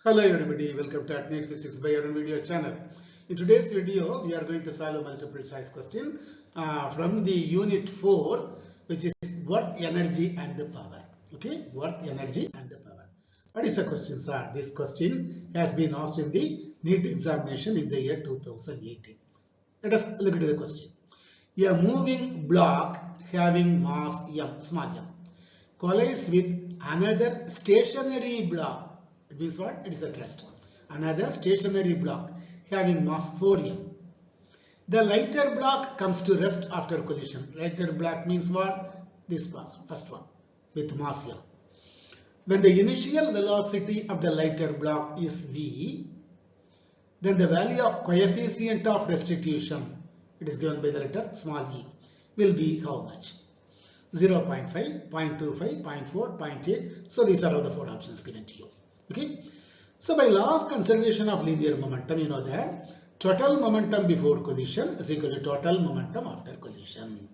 Hello everybody, welcome to AtNet Physics by Arun video channel. In today's video, we are going to solve a multiple choice question from the unit 4, which is work, energy and power. Okay, work, energy and power. What is the question, sir? This question has been asked in the NEET examination in the year 2018. Let us look at the question. A moving block having mass m, small m, collides with another stationary block. It means what? It is at rest. Another stationary block having mass 4m. The lighter block comes to rest after collision. Lighter block means what? This mass, first one, with mass m. When the initial velocity of the lighter block is v, then the value of coefficient of restitution, it is given by the letter small e, will be how much? 0.5, 0.25, 0.4, 0.8. So these are all the four options given to you. Okay. So by law of conservation of linear momentum, you know that total momentum before collision is equal to total momentum after collision.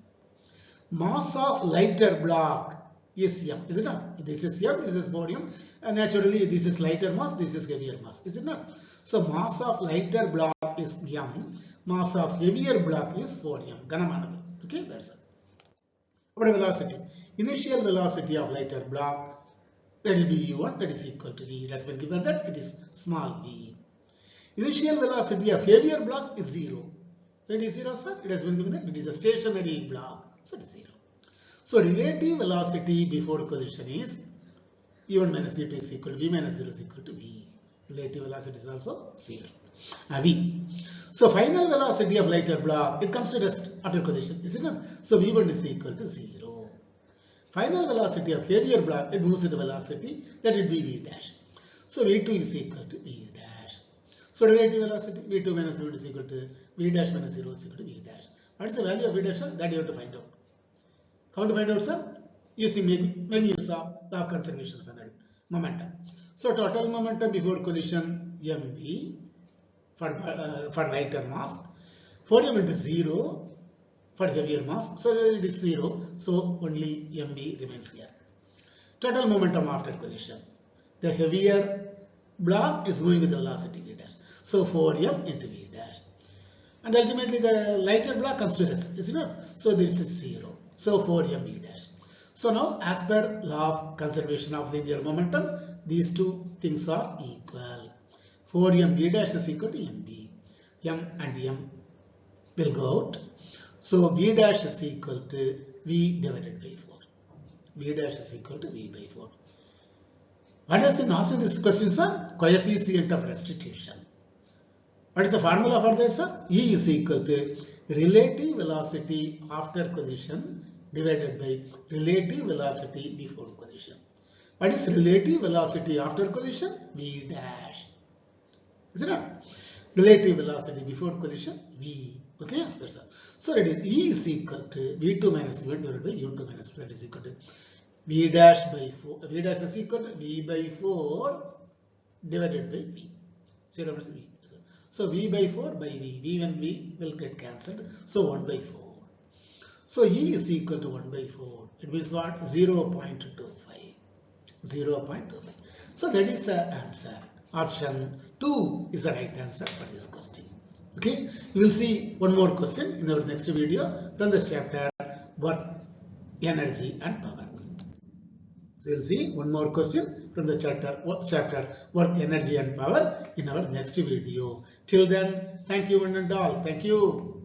Mass of lighter block is m, is it not? This is m, this is volume, and naturally this is lighter mass, this is heavier mass, is it not? So mass of lighter block is m, mass of heavier block is 4m, Ganamanada. Okay, that's it. What is velocity? Initial velocity of lighter block, that will be u1, that is equal to v. It has been given that it is small v. Initial velocity of heavier block is 0. That is 0, sir. It has been given that it is a stationary block, so it is 0. So relative velocity before collision is u1 minus u2 is equal to v minus 0 is equal to v. Relative velocity is also 0. V. So final velocity of lighter block, it comes to rest after collision, is it not? So v1 is equal to 0. Final velocity of heavier block, it moves with the velocity, that will be v dash. So v2 is equal to v dash. So relative velocity, v2 minus v1 is equal to v dash minus 0 is equal to v dash. What is the value of v dash? That you have to find out. How to find out, sir? Using many use of law of conservation of energy, momentum. So total momentum before collision mv for lighter mass, 4m into 0 for heavier mass, so it is 0, so only mv remains here. Total momentum after collision. The heavier block is moving with the velocity v dash, so 4m into v dash. And ultimately the lighter block comes to rest, is it not? So this is 0, so 4m v dash. So now as per law of conservation of linear momentum, these two things are equal. 4m v dash is equal to mv. M and m will go out. So v dash is equal to v divided by 4. V dash is equal to v by 4. What has been asked in this question, sir? Coefficient of restitution. What is the formula for that, sir? E is equal to relative velocity after collision divided by relative velocity before collision. What is relative velocity after collision? V dash. Is it not? Relative velocity before collision, v. Okay, that's all. So it is E is equal to v2 minus v1 divided by u2 minus v, that is equal to v dash by 4. V dash is equal to v by 4 divided by v. 0 minus v. So v by 4 by v. V and v will get cancelled. So 1 by 4. So E is equal to 1 by 4. It means what? 0.25. 0.25. So that is the answer. Option 2 is the right answer for this question. Okay, we will see one more question in our next video from the chapter work, energy and power. So we will see one more question from the chapter work, energy and power in our next video. Till then, thank you one and all. Thank you.